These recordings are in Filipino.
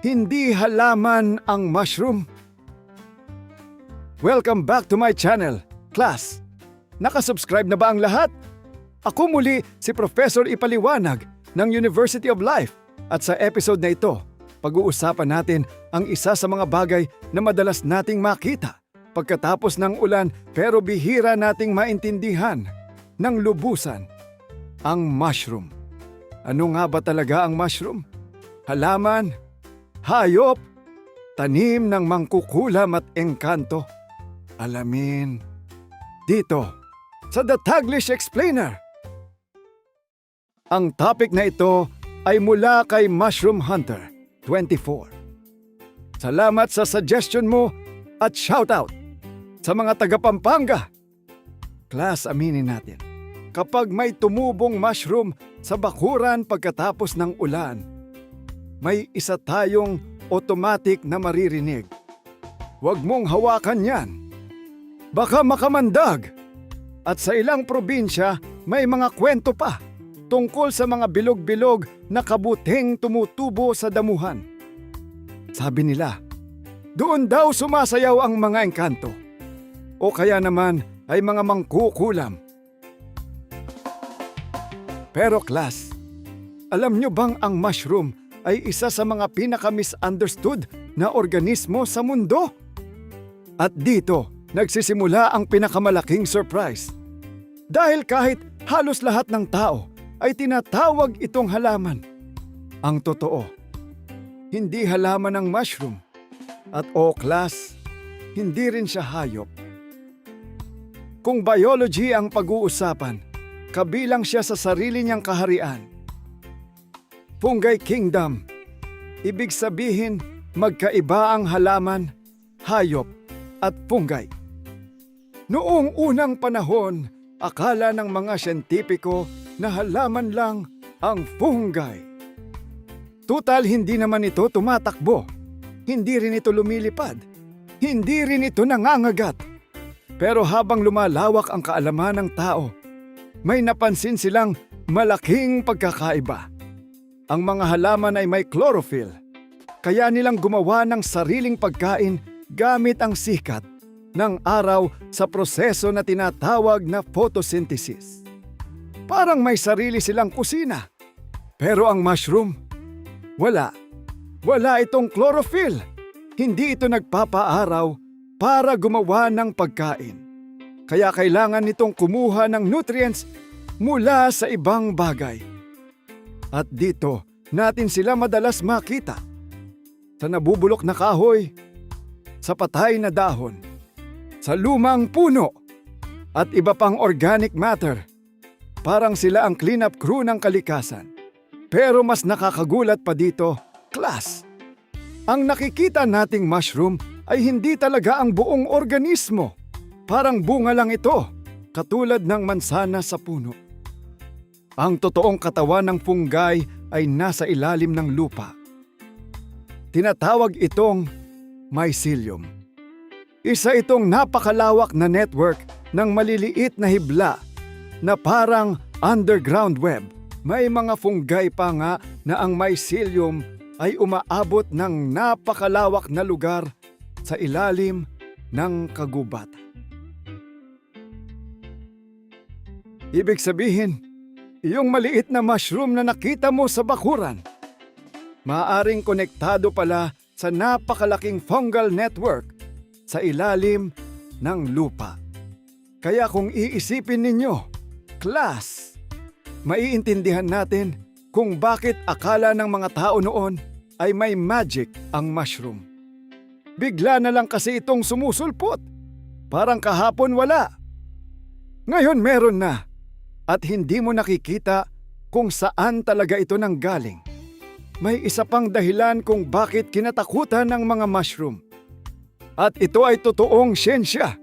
Hindi halaman ang mushroom. Welcome back to my channel, class. Nakasubscribe na ba ang lahat? Ako muli si Professor Ipaliwanag ng University of Life at sa episode na ito, pag-uusapan natin ang isa sa mga bagay na madalas nating makita pagkatapos ng ulan pero bihira nating maintindihan ng lubusan, ang mushroom. Ano nga ba talaga ang mushroom? Halaman, hayop, tanim ng mangkukulam at engkanto. Alamin dito sa The Taglish Explainer. Ang topic na ito ay mula kay Mushroom Hunter 24. Salamat sa suggestion mo at shoutout sa mga taga Pampanga. Class, aminin natin, kapag may tumubong mushroom sa bakuran pagkatapos ng ulan, may isa tayong automatic na maririnig. Huwag mong hawakan yan. Baka makamandag. At sa ilang probinsya, may mga kwento pa tungkol sa mga bilog-bilog na kabuting tumutubo sa damuhan. Sabi nila, doon daw sumasayaw ang mga engkanto. O kaya naman ay mga mangkukulam. Pero class, alam nyo bang ang mushroom ay isa sa mga pinaka-misunderstood na organismo sa mundo? At dito, nagsisimula ang pinakamalaking surprise. Dahil kahit halos lahat ng tao ay tinatawag itong halaman. Ang totoo, hindi halaman ang mushroom. At class, hindi rin siya hayop. Kung biology ang pag-uusapan, kabilang siya sa sarili niyang kaharian. Fungi Kingdom. Ibig sabihin, magkaiba ang halaman, hayop, at fungi. Noong unang panahon, akala ng mga siyentipiko na halaman lang ang fungi. Tutal, hindi naman ito tumatakbo. Hindi rin ito lumilipad. Hindi rin ito nangangagat. Pero habang lumalawak ang kaalaman ng tao, may napansin silang malaking pagkakaiba. Ang mga halaman ay may chlorophyll, kaya nilang gumawa ng sariling pagkain gamit ang sikat ng araw sa proseso na tinatawag na photosynthesis. Parang may sarili silang kusina. Pero ang mushroom, wala. Wala itong chlorophyll. Hindi ito nagpapaaraw para gumawa ng pagkain. Kaya kailangan nitong kumuha ng nutrients mula sa ibang bagay. At dito natin sila madalas makita. Sa nabubulok na kahoy, sa patay na dahon, sa lumang puno, at iba pang organic matter. Parang sila ang cleanup crew ng kalikasan. Pero mas nakakagulat pa dito, class. Ang nakikita nating mushroom ay hindi talaga ang buong organismo. Parang bunga lang ito, katulad ng mansana sa puno. Ang totoong katawan ng fungi ay nasa ilalim ng lupa. Tinatawag itong mycelium. Isa itong napakalawak na network ng maliliit na hibla na parang underground web. May mga fungi pa nga na ang mycelium ay umaabot ng napakalawak na lugar sa ilalim ng kagubatan. Ibig sabihin, yung maliit na mushroom na nakita mo sa bakuran, maaaring konektado pala sa napakalaking fungal network sa ilalim ng lupa. Kaya kung iisipin ninyo, class, maiintindihan natin kung bakit akala ng mga tao noon ay may magic ang mushroom. Bigla na lang kasi itong sumusulpot. Parang kahapon wala. Ngayon meron na. At hindi mo nakikita kung saan talaga ito nanggaling. May isa pang dahilan kung bakit kinatakutan ng mga mushroom. At ito ay totoong siyensya.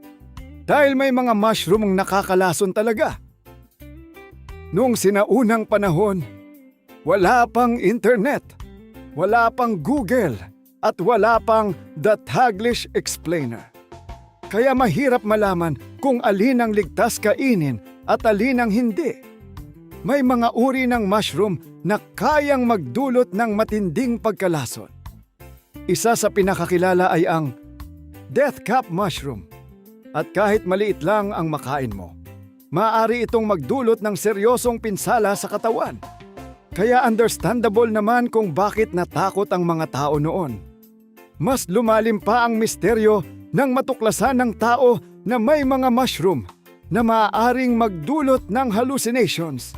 Dahil may mga mushroom ang nakakalason talaga. Noong sinaunang panahon, wala pang internet, wala pang Google, at wala pang The Taglish Explainer. Kaya mahirap malaman kung alin ang ligtas kainin at alin ang hindi. May mga uri ng mushroom na kayang magdulot ng matinding pagkalason. Isa sa pinakakilala ay ang death cap mushroom. At kahit maliit lang ang makain mo, maaari itong magdulot ng seryosong pinsala sa katawan. Kaya understandable naman kung bakit natakot ang mga tao noon. Mas lumalim pa ang misteryo nang matuklasan ng tao na may mga mushroom na maaaring magdulot ng hallucinations.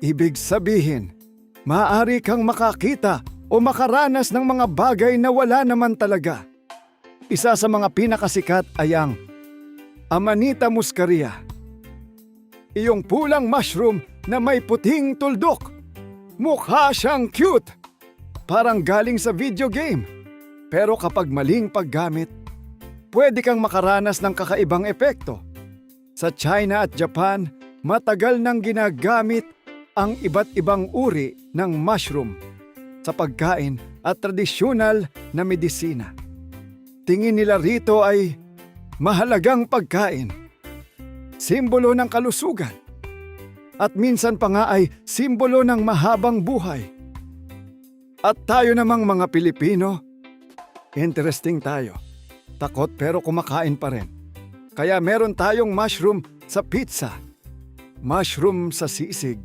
Ibig sabihin, maaari kang makakita o makaranas ng mga bagay na wala naman talaga. Isa sa mga pinakasikat ay ang Amanita muscaria. Iyong pulang mushroom na may puting tuldok. Mukha siyang cute. Parang galing sa video game. Pero kapag maling paggamit, pwede kang makaranas ng kakaibang epekto. Sa China at Japan, matagal nang ginagamit ang iba't ibang uri ng mushroom sa pagkain at tradisyonal na medisina. Tingin nila rito ay mahalagang pagkain, simbolo ng kalusugan, at minsan pa nga ay simbolo ng mahabang buhay. At tayo namang mga Pilipino, interesting tayo. Takot pero kumakain pa rin. Kaya meron tayong mushroom sa pizza, mushroom sa sisig,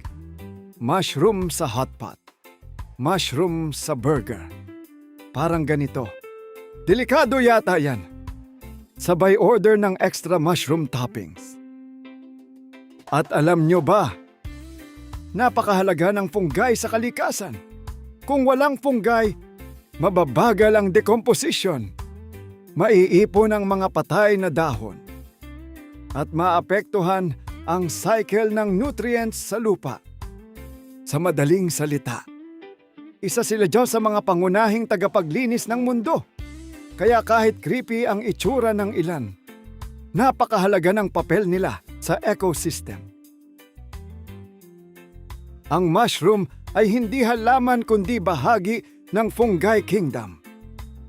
mushroom sa hotpot, mushroom sa burger. Parang ganito. Delikado yata yan. Sabay order ng extra mushroom toppings. At alam nyo ba, napakahalaga ng fungi sa kalikasan. Kung walang fungi, mababagal ang decomposition. Maiipon ang mga patay na dahon. At maapektuhan ang cycle ng nutrients sa lupa. Sa madaling salita, isa sila dyan sa mga pangunahing tagapaglinis ng mundo. Kaya kahit creepy ang itsura ng ilan, napakahalaga ng papel nila sa ecosystem. Ang mushroom ay hindi halaman kundi bahagi ng fungi kingdom.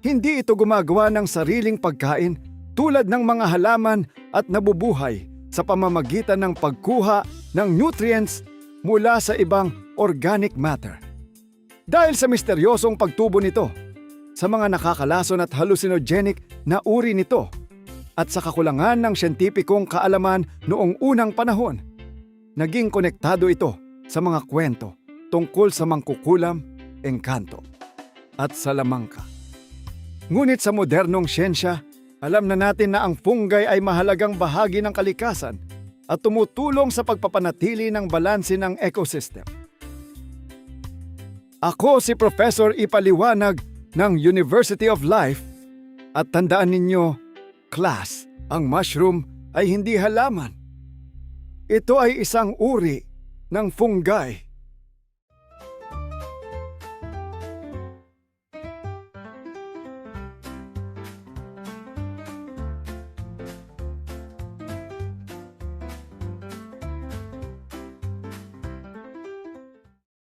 Hindi ito gumagawa ng sariling pagkain tulad ng mga halaman at nabubuhay sa pamamagitan ng pagkuha ng nutrients mula sa ibang organic matter. Dahil sa misteryosong pagtubo nito, sa mga nakakalason at hallucinogenic na uri nito, at sa kakulangan ng siyentipikong kaalaman noong unang panahon, naging konektado ito sa mga kwento tungkol sa mangkukulam, engkanto, at salamangka. Ngunit sa modernong siyensya, alam na natin na ang fungi ay mahalagang bahagi ng kalikasan at tumutulong sa pagpapanatili ng balanse ng ecosystem. Ako si Professor Ipaliwanag ng University of Life at tandaan ninyo, class, ang mushroom ay hindi halaman. Ito ay isang uri ng fungi.